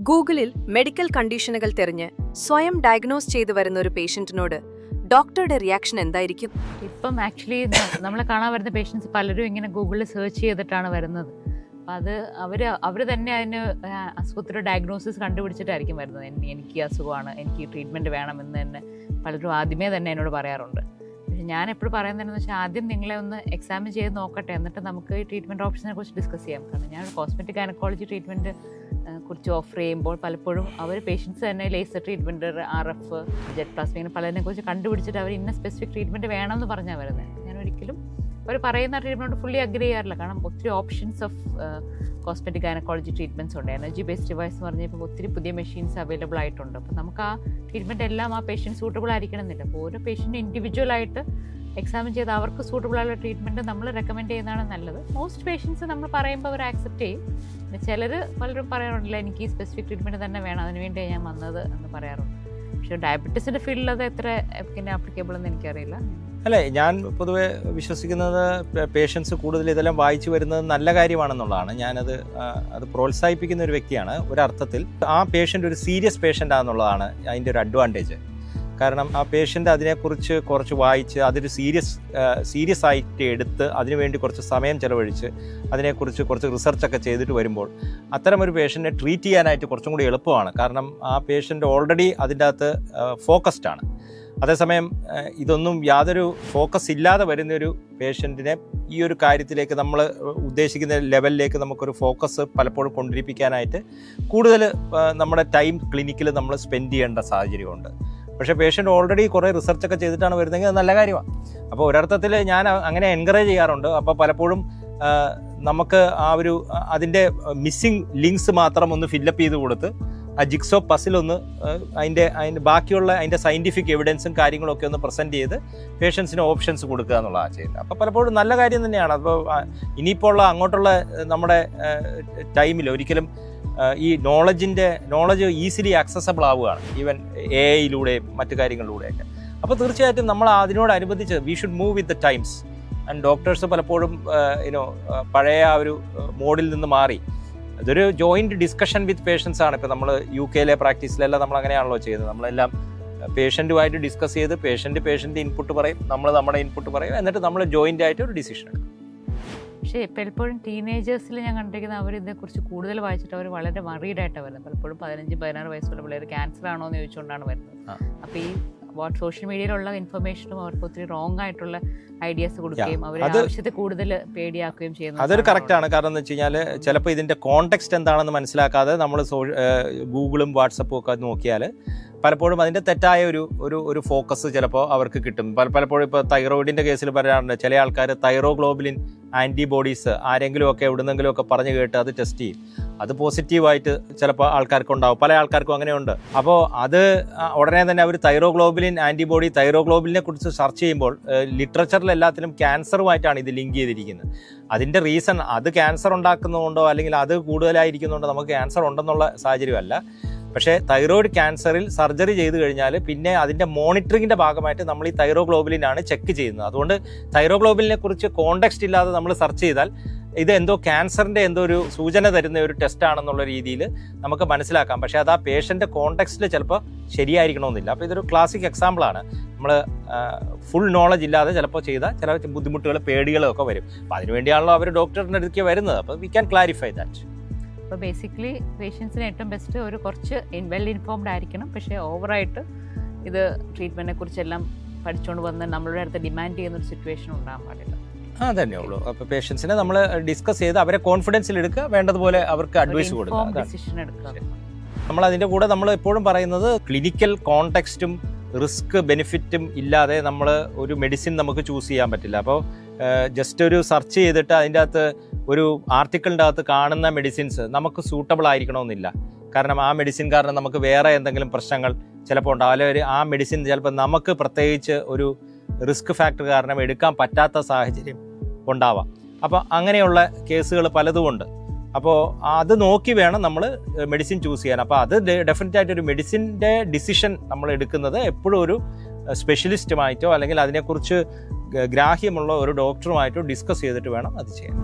ഗൂഗിളിൽ മെഡിക്കൽ കണ്ടീഷനുകൾ തിരഞ്ഞ് സ്വയം ഡയഗ്നോസ് ചെയ്തു വരുന്ന ഒരു പേഷ്യന്റിനോട് ഡോക്ടറുടെ റിയാക്ഷൻ എന്തായിരിക്കും? ഇപ്പം ആക്ച്വലി നമ്മളെ കാണാൻ വരുന്ന പേഷ്യൻസ് പലരും ഇങ്ങനെ ഗൂഗിളിൽ സെർച്ച് ചെയ്തിട്ടാണ് വരുന്നത്. അപ്പം അത് അവർ തന്നെ അതിന് അസുഖത്തിൻ്റെ ഡയഗ്നോസിസ് കണ്ടുപിടിച്ചിട്ടായിരിക്കും വരുന്നത്. എനിക്ക് ഈ അസുഖമാണ്, എനിക്ക് ഈ ട്രീറ്റ്മെൻറ്റ് വേണമെന്ന് തന്നെ പലരും ആദ്യമേ തന്നെ എന്നോട് പറയാറുണ്ട്. പക്ഷേ ഞാൻ എപ്പോഴും പറയുന്നതെന്ന് വെച്ചാൽ ആദ്യം നിങ്ങളെ ഒന്ന് എക്സാമിൻ ചെയ്ത് നോക്കട്ടെ, എന്നിട്ട് നമുക്ക് ഈ ട്രീറ്റ്മെൻറ്റ് ഓപ്ഷനെ കുറിച്ച് ഡിസ്കസ് ചെയ്യാം. കാരണം ഞാൻ കോസ്മെറ്റിക് ഗൈനക്കോളജി ട്രീറ്റ്മെൻറ്റ് കുറിച്ച് ഓഫർ ചെയ്യുമ്പോൾ പലപ്പോഴും അവർ പേഷ്യൻസ് തന്നെ laser treatment, RF, jet plasma, ഇങ്ങനെ പലതിനെ കുറിച്ച് കണ്ടുപിടിച്ചിട്ട് അവർ ഇന്ന സ്പെസിഫിക് ട്രീറ്റ്മെൻറ്റ് വേണമെന്ന് പറഞ്ഞാൽ വരുന്നത്. ഞാൻ ഒരിക്കലും അവർ പറയുന്ന ട്രീറ്റ്മെൻറ്റ് ഫുള്ളി അഗ്രി ചെയ്യാറില്ല. കാരണം ഒത്തിരി options of cosmetic gynaecology treatments ഉണ്ട്. എനർജി ബേസ്ഡ് ഡിവൈസ് എന്ന് പറഞ്ഞാൽ ഇപ്പോൾ ഒത്തിരി പുതിയ മെഷീൻസ് അവൈലബിൾ ആയിട്ടുണ്ട്. അപ്പോൾ നമുക്ക് ആ ട്രീറ്റ്മെൻറ്റ് എല്ലാം ആ പേഷ്യൻറ്റ് സൂട്ടബിൾ ആയിരിക്കണം എന്നില്ല. അപ്പോൾ ഓരോ പേഷ്യൻറ്റ് ഇൻഡിവിജ്വലായിട്ട് എക്സാമിൻ ചെയ്ത് അവർക്ക് സൂട്ടബിൾ ആയുള്ള ട്രീറ്റ്മെൻറ്റ് നമ്മൾ റെക്കമെൻഡ് ചെയ്യുന്നതാണ് നല്ലത്. മോസ്റ്റ് പേഷ്യൻസ് നമ്മൾ പറയുമ്പോൾ അവർ ആക്സെപ്റ്റ് ചെയ്യും. പിന്നെ ചിലർ പലരും പറയാറുണ്ടല്ലോ, എനിക്ക് ഈ സ്പെസിഫിക് ട്രീറ്റ്മെൻറ്റ് തന്നെ വേണം, അതിനുവേണ്ടിയാണ് ഞാൻ വന്നത് എന്ന് പറയാറുണ്ട്. പക്ഷേ ഡയബറ്റീസിൻ്റെ ഫീൽഡിൽ അത് എത്ര പിന്നെ ആപ്ലിക്കബിൾ എന്ന് എനിക്കറിയില്ല. അല്ലേ, ഞാൻ പൊതുവെ വിശ്വസിക്കുന്നത് പേഷ്യൻസ് കൂടുതൽ ഇതെല്ലാം വായിച്ചു വരുന്നത് നല്ല കാര്യമാണെന്നുള്ളതാണ്. ഞാനത് പ്രോത്സാഹിപ്പിക്കുന്ന ഒരു വ്യക്തിയാണ്. ഒരർത്ഥത്തിൽ ആ പേഷ്യൻ്റ് ഒരു സീരിയസ് പേഷ്യൻ്റ് ആണെന്നുള്ളതാണ് അതിൻ്റെ ഒരു അഡ്വാൻറ്റേജ്. കാരണം ആ പേഷ്യൻ്റ് അതിനെക്കുറിച്ച് കുറച്ച് വായിച്ച് അതൊരു സീരിയസ് ആയിട്ട് എടുത്ത് അതിനുവേണ്ടി കുറച്ച് സമയം ചിലവഴിച്ച് അതിനെക്കുറിച്ച് കുറച്ച് റിസർച്ചൊക്കെ ചെയ്തിട്ട് വരുമ്പോൾ അത്തരമൊരു പേഷ്യൻറ്റിനെ ട്രീറ്റ് ചെയ്യാനായിട്ട് കുറച്ചും കൂടി എളുപ്പമാണ്. കാരണം ആ പേഷ്യൻ്റ് ഓൾറെഡി അതിൻ്റെ അകത്ത് ഫോക്കസ്ഡാണ്. അതേസമയം ഇതൊന്നും യാതൊരു ഫോക്കസ് ഇല്ലാതെ വരുന്നൊരു പേഷ്യൻറ്റിനെ ഈ ഒരു കാര്യത്തിലേക്ക് നമ്മൾ ഉദ്ദേശിക്കുന്ന ലെവലിലേക്ക് നമുക്കൊരു ഫോക്കസ് പലപ്പോഴും കൊണ്ടിരിപ്പിക്കാനായിട്ട് കൂടുതൽ നമ്മുടെ ടൈം ക്ലിനിക്കിൽ നമ്മൾ സ്പെൻഡ് ചെയ്യേണ്ട സാഹചര്യമുണ്ട്. പക്ഷേ പേഷ്യൻ്റ് ഓൾറെഡി കുറേ റിസർച്ചൊക്കെ ചെയ്തിട്ടാണ് വരുന്നതെങ്കിൽ അത് നല്ല കാര്യമാണ്. അപ്പോൾ ഒരർത്ഥത്തിൽ ഞാൻ അങ്ങനെ എൻകറേജ് ചെയ്യാറുണ്ട്. അപ്പോൾ പലപ്പോഴും നമുക്ക് അതിൻ്റെ മിസ്സിങ് ലിങ്ക്സ് മാത്രം ഒന്ന് ഫില്ലപ്പ് ചെയ്ത് കൊടുത്ത് ആ ജിക്സോ പസിലൊന്ന് അതിൻ്റെ ബാക്കിയുള്ള അതിൻ്റെ സയൻറ്റിഫിക് എവിഡൻസും കാര്യങ്ങളൊക്കെ ഒന്ന് പ്രസൻറ്റ് ചെയ്ത് പേഷ്യൻസിന് ഓപ്ഷൻസ് കൊടുക്കുക എന്നുള്ളതാണ് ചെയ്യുന്നത്. അപ്പോൾ പലപ്പോഴും നല്ല കാര്യം തന്നെയാണ്. അപ്പോൾ ഇനിയിപ്പോൾ ഉള്ള അങ്ങോട്ടുള്ള നമ്മുടെ ടൈമിൽ ഒരിക്കലും ഈ നോളജ് ഈസിലി ആക്സസബിൾ ആവുകയാണ്, ഈവൻ AI മറ്റു കാര്യങ്ങളിലൂടെയൊക്കെ. അപ്പോൾ തീർച്ചയായിട്ടും നമ്മൾ അതിനോടനുബന്ധിച്ച് we should move with the times. And doctors പലപ്പോഴും പഴയ ആ ഒരു മോഡിൽ നിന്ന് മാറി അതൊരു ജോയിൻറ്റ് ഡിസ്കഷൻ വിത്ത് പേഷ്യൻസ് ആണ്. ഇപ്പോൾ നമ്മൾ UK പ്രാക്ടീസിലെല്ലാം നമ്മൾ അങ്ങനെയാണല്ലോ ചെയ്യുന്നത്. നമ്മളെല്ലാം പേഷ്യൻറ്റുമായിട്ട് ഡിസ്കസ് ചെയ്ത് പേഷ്യൻ്റ് ഇൻപുട്ട് പറയും, നമ്മൾ നമ്മുടെ ഇൻപുട്ട് പറയും, എന്നിട്ട് നമ്മൾ ജോയിൻ്റ് ആയിട്ട് ഒരു ഡിസിഷൻ എടുക്കും. പക്ഷേ പലപ്പോഴും ടീനേജേഴ്സിൽ ഞാൻ കണ്ടിരിക്കുന്നത് അവർ ഇതിനെക്കുറിച്ച് കൂടുതൽ വായിച്ചിട്ട് അവർ വളരെ വറീഡായിട്ടാണ് വരുന്നത്. പലപ്പോഴും 15-16 വയസ്സുള്ള പിള്ളേർ ക്യാൻസർ ആണോ എന്ന് ചോദിച്ചുകൊണ്ടാണ് വരുന്നത്. അപ്പോൾ ഈ സോഷ്യൽ മീഡിയയിലുള്ള ഇൻഫർമേഷനും അവർക്ക് ഒത്തിരി റോങ് ആയിട്ടുള്ള ഐഡിയാസ് കൊടുക്കുകയും അവർ ആവശ്യത്തെ കൂടുതൽ പേടിയാക്കുകയും ചെയ്യുന്നു. അതൊരു കറക്റ്റാണ്. കാരണം എന്ന് വെച്ച് കഴിഞ്ഞാൽ ചിലപ്പോൾ ഇതിൻ്റെ കോണ്ടെക്സ്റ്റ് എന്താണെന്ന് മനസ്സിലാക്കാതെ നമ്മൾ ഗൂഗിളും വാട്സപ്പും ഒക്കെ നോക്കിയാൽ പലപ്പോഴും അതിൻ്റെ തെറ്റായ ഒരു ഫോക്കസ് ചിലപ്പോൾ അവർക്ക് കിട്ടും. പലപ്പോഴും ഇപ്പോൾ തൈറോയിഡിൻ്റെ കേസിൽ പറയാറുണ്ട്, ചില ആൾക്കാർ തൈറോഗ്ലോബുലിൻ ആൻറ്റിബോഡീസ് ആരെങ്കിലുമൊക്കെ എവിടുന്നെങ്കിലുമൊക്കെ പറഞ്ഞു കേട്ട് അത് ടെസ്റ്റ് ചെയ്യും. അത് പോസിറ്റീവായിട്ട് ചിലപ്പോൾ ആൾക്കാർക്കുണ്ടാവും, പല ആൾക്കാർക്കും അങ്ങനെയുണ്ട്. അപ്പോൾ അത് ഉടനെ തന്നെ അവർ തൈറോഗ്ലോബുലിൻ ആൻറ്റിബോഡി, തൈറോഗ്ലോബുലിനെ കുറിച്ച് സെർച്ച് ചെയ്യുമ്പോൾ ലിറ്ററേച്ചറിലെല്ലാത്തിലും ക്യാൻസറുമായിട്ടാണ് ഇത് ലിങ്ക് ചെയ്തിരിക്കുന്നത്. അതിൻ്റെ റീസൺ അത് ക്യാൻസർ ഉണ്ടാക്കുന്നതുകൊണ്ടോ അല്ലെങ്കിൽ അത് കൂടുതലായിരിക്കുന്നതുകൊണ്ടോ നമുക്ക് ക്യാൻസർ ഉണ്ടെന്നുള്ള സാഹചര്യമല്ല. പക്ഷേ തൈറോയിഡ് ക്യാൻസറിൽ സർജറി ചെയ്ത് കഴിഞ്ഞാൽ പിന്നെ അതിൻ്റെ മോണിറ്ററിങ്ങിൻ്റെ ഭാഗമായിട്ട് നമ്മൾ ഈ തൈറോഗ്ലോബുലിനാണ് ചെക്ക് ചെയ്യുന്നത്. അതുകൊണ്ട് തൈറോഗ്ലോബുലിനെ കുറിച്ച് കോണ്ടെക്സ്റ്റ് ഇല്ലാതെ നമ്മൾ സെർച്ച് ചെയ്താൽ ഇത് എന്തോ ക്യാൻസറിൻ്റെ എന്തോ ഒരു സൂചന തരുന്ന ഒരു ടെസ്റ്റ് ആണെന്നുള്ള രീതിയിൽ നമുക്ക് മനസ്സിലാക്കാം. പക്ഷേ അത് ആ പേഷ്യൻ്റെ കോണ്ടെക്സ്റ്റിൽ ചിലപ്പോൾ ശരിയായിരിക്കണമെന്നില്ല. അപ്പോൾ ഇതൊരു ക്ലാസിക് എക്സാമ്പിളാണ്. നമ്മൾ ഫുൾ നോളജ് ഇല്ലാതെ ചിലപ്പോൾ ചെയ്താൽ ചില ബുദ്ധിമുട്ടുകൾ, പേടികളും ഒക്കെ വരും. അപ്പോൾ അതിനുവേണ്ടിയാണല്ലോ അവർ ഡോക്ടറിൻ്റെ അടുത്തേക്ക് വരുന്നത്. അപ്പോൾ വി ക്യാൻ ക്ലാരിഫൈ ദാറ്റ്. അപ്പോൾ ബേസിക്കലി പേഷ്യൻസിന് ഏറ്റവും ബെസ്റ്റ് ഒരു കുറച്ച് വെൽ ഇൻഫോംഡ് ആയിരിക്കണം. പക്ഷേ ഓവറായിട്ട് ഇത് ട്രീറ്റ്മെൻറ്റിനെ കുറിച്ചെല്ലാം പഠിച്ചുകൊണ്ട് വന്ന് നമ്മളുടെ അടുത്ത് ഡിമാൻഡ് ചെയ്യുന്നൊരു സിറ്റുവേഷൻ ഉണ്ടാകാൻ പാടില്ല. തന്നെ ഉള്ളൂ. അപ്പോൾ പേഷ്യൻസിനെ നമ്മൾ ഡിസ്കസ് ചെയ്ത് അവരെ കോൺഫിഡൻസിൽ എടുക്കുക, വേണ്ടതുപോലെ അവർക്ക് അഡ്വൈസ് കൊടുക്കുക, ഡിസിഷൻ എടുക്കുക. നമ്മൾ അതിൻ്റെ കൂടെ നമ്മൾ എപ്പോഴും പറയുന്നത് ക്ലിനിക്കൽ കോണ്ടെക്സ്റ്റും റിസ്ക് ബെനിഫിറ്റും ഇല്ലാതെ നമ്മൾ ഒരു മെഡിസിൻ നമുക്ക് ചൂസ് ചെയ്യാൻ പറ്റില്ല. അപ്പോൾ ജസ്റ്റ് ഒരു സെർച്ച് ചെയ്തിട്ട് അതിൻ്റെ അകത്ത് ഒരു ആർട്ടിക്കിളിൻ്റെ അകത്ത് കാണുന്ന മെഡിസിൻസ് നമുക്ക് സൂട്ടബിൾ ആയിരിക്കണമെന്നില്ല. കാരണം ആ മെഡിസിൻ കാരണം നമുക്ക് വേറെ എന്തെങ്കിലും പ്രശ്നങ്ങൾ ചിലപ്പോൾ ഉണ്ടാവും, അല്ലെങ്കിൽ ആ മെഡിസിൻ ചിലപ്പോൾ നമുക്ക് പ്രത്യേകിച്ച് ഒരു റിസ്ക് ഫാക്ടർ കാരണം എടുക്കാൻ പറ്റാത്ത സാഹചര്യം ഉണ്ടാവാം. അപ്പോൾ അങ്ങനെയുള്ള കേസുകൾ പലതുമുണ്ട്. അപ്പോൾ അത് നോക്കി വേണം നമ്മൾ മെഡിസിൻ ചൂസ് ചെയ്യാൻ. അപ്പോൾ അത് ഡെഫിനറ്റായിട്ട് ഒരു മെഡിസിൻ്റെ ഡിസിഷൻ നമ്മൾ എടുക്കുന്നത് എപ്പോഴും ഒരു സ്പെഷ്യലിസ്റ്റുമായിട്ടോ അല്ലെങ്കിൽ അതിനെക്കുറിച്ച് ഗ്രാഹ്യമുള്ള ഒരു ഡോക്ടറുമായിട്ടോ ഡിസ്കസ് ചെയ്തിട്ട് വേണം അത് ചെയ്യാൻ.